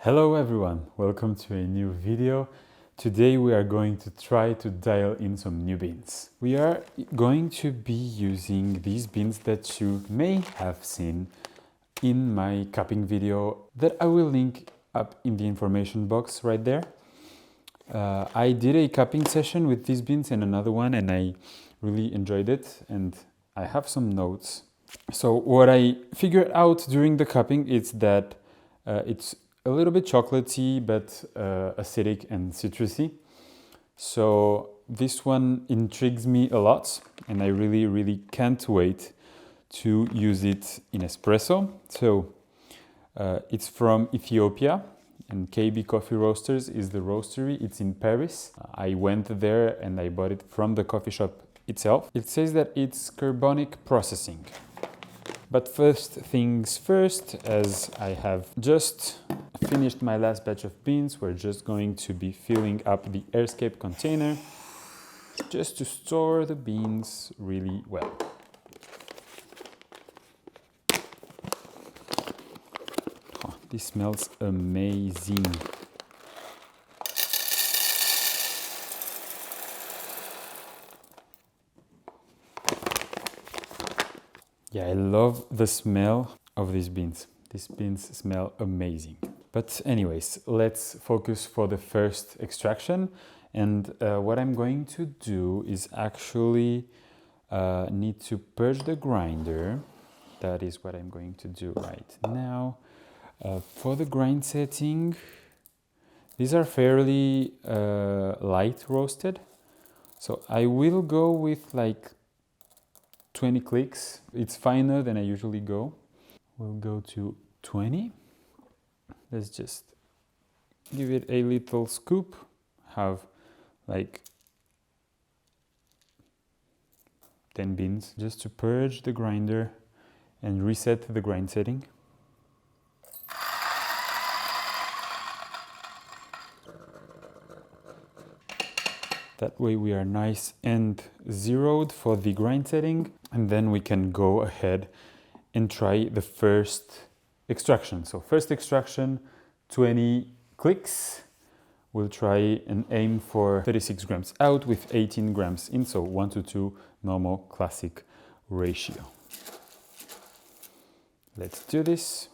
Hello everyone, welcome to a new video. Today we are going to try to dial in some new beans. We are going to be using these beans that you may have seen in my cupping video that I will link up in the information box right there. I did a cupping session with these beans and another one and I really enjoyed it and I have some notes. So what I figured out during the cupping is that it's a little bit chocolatey, but acidic and citrusy. So this one intrigues me a lot and I really can't wait to use it in espresso. So it's from Ethiopia and KB Coffee Roasters is the roastery. It's in Paris. I went there and I bought it from the coffee shop itself. It says that it's carbonic processing. But first things first, as I have just finished my last batch of beans, we're just going to be filling up the airscape container just to store the beans really well. Oh, this smells amazing. Yeah, I love the smell of these beans. These beans smell amazing. But anyways, let's focus for the first extraction. And what I'm going to do is actually need to purge the grinder. That is what I'm going to do right now. For the grind setting, these are fairly light roasted. So I will go with like 20 clicks. It's finer than I usually go. We'll go to 20. Let's just give it a little scoop. Have like 10 beans just to purge the grinder and reset the grind setting. That way we are nice and zeroed for the grind setting. And then we can go ahead and try the first extraction. So first extraction, 20 clicks. We'll try and aim for 36 grams out with 18 grams in. So 1:2 normal classic ratio. Let's do this.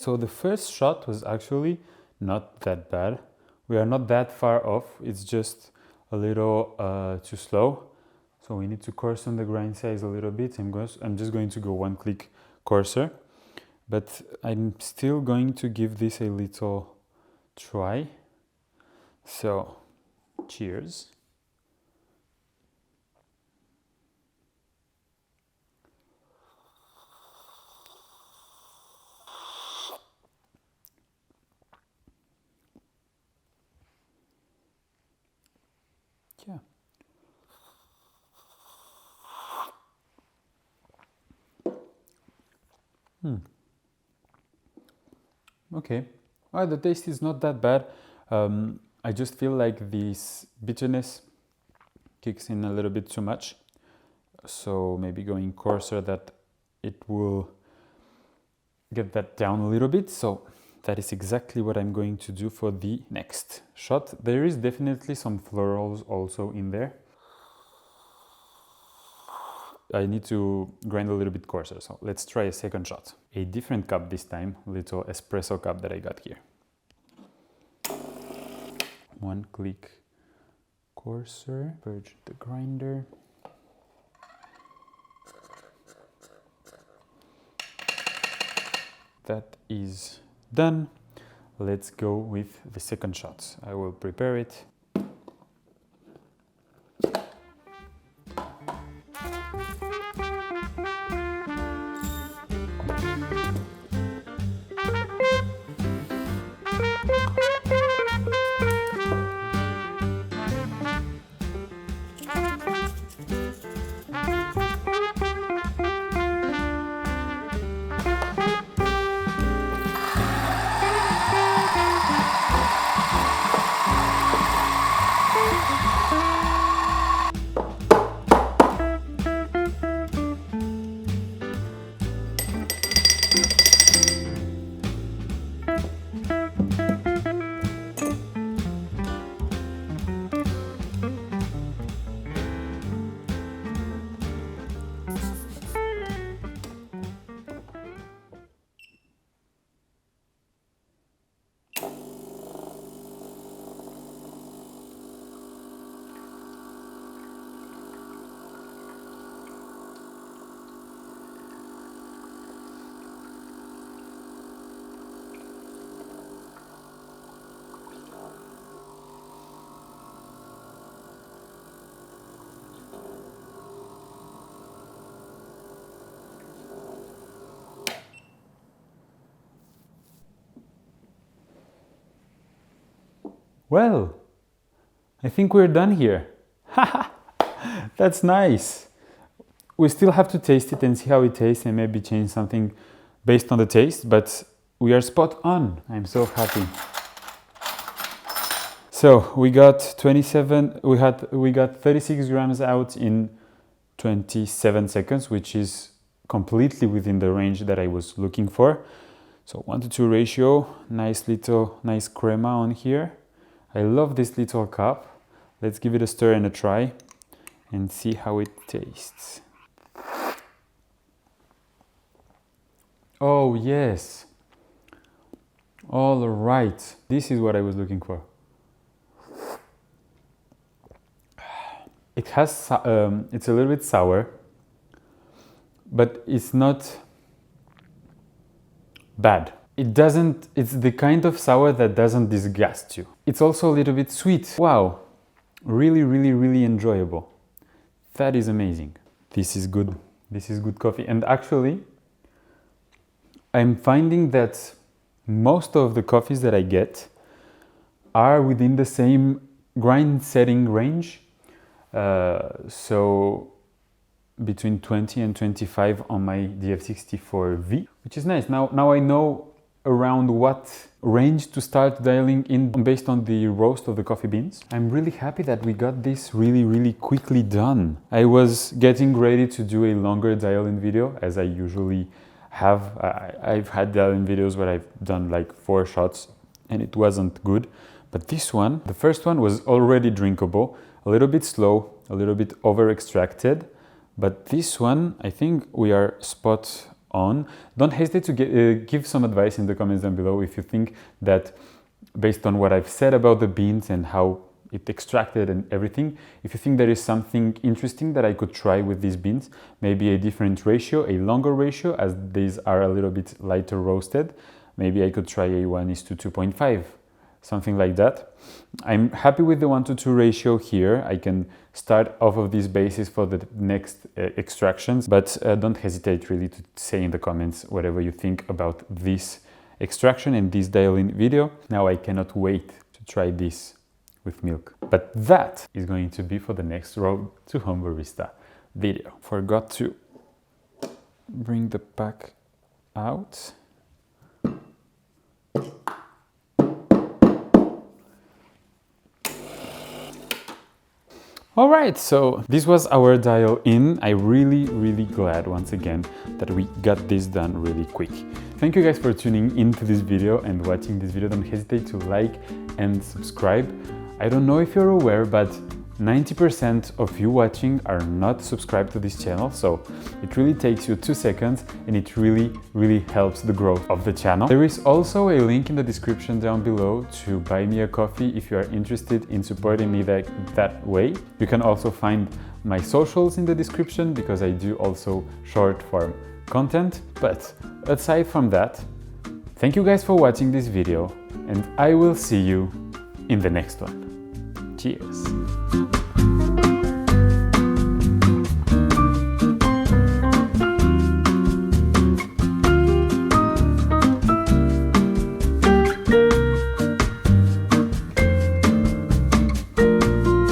so the first shot was actually not that bad. We are not that far off, it's just a little too slow. So we need to coarsen the grind size a little bit. I'm just going to go one click coarser, but I'm still going to give this a little try. So, cheers. Yeah. Okay. Well, the taste is not that bad. I just feel like this bitterness kicks in a little bit too much. So maybe going coarser, that it will get that down a little bit. So that is exactly what I'm going to do for the next shot. There is definitely some florals also in there. I need to grind a little bit coarser, so let's try a second shot. A different cup this time, little espresso cup that I got here. One click coarser, purge the grinder. That is done. Let's go with the second shot. I will prepare it. Well, I think we're done here. That's nice. We still have to taste it and see how it tastes and maybe change something based on the taste, but we are spot on. I'm so happy. So we got 27, we got 36 grams out in 27 seconds, which is completely within the range that I was looking for. So 1:2 ratio, nice crema on here. I love this little cup. Let's give it a stir and a try and see how it tastes. Oh yes. All right. This is what I was looking for. It has, it's a little bit sour, but it's not bad. It's the kind of sour that doesn't disgust you. It's also a little bit sweet. Wow, really, really, really enjoyable. That is amazing. This is good. This is good coffee. And actually, I'm finding that most of the coffees that I get are within the same grind setting range. So between 20 and 25 on my DF64v, which is nice. Now I know around what range to start dialing in based on the roast of the coffee beans. I'm really happy that we got this really, really quickly done. I was getting ready to do a longer dial-in video, as I usually have. I've had dial-in videos where I've done like 4 shots and it wasn't good. But this one, the first one was already drinkable, a little bit slow, a little bit over-extracted. But this one, I think we are spot on. Don't hesitate to give some advice in the comments down below if you think that, based on what I've said about the beans and how it extracted and everything, if you think there is something interesting that I could try with these beans, maybe a different ratio, a longer ratio, as these are a little bit lighter roasted. Maybe I could try a 1:2.5, something like that. I'm happy with the 1:2 ratio here. I can start off of this basis for the next extractions, but don't hesitate really to say in the comments whatever you think about this extraction and this dial-in video. Now I cannot wait to try this with milk. But that is going to be for the next Road to Home Barista video. Forgot to bring the pack out. All right, so this was our dial in. I'm really glad once again that we got this done really quick. Thank you guys for tuning into this video and watching this video. Don't hesitate to like and subscribe. I don't know if you're aware, but 90% of you watching are not subscribed to this channel, so it really takes you 2 seconds and it really helps the growth of the channel. There is also a link in the description down below to buy me a coffee if you are interested in supporting me that way. You can also find my socials in the description because I do also short form content. But aside from that, thank you guys for watching this video and I will see you in the next one. Cheers!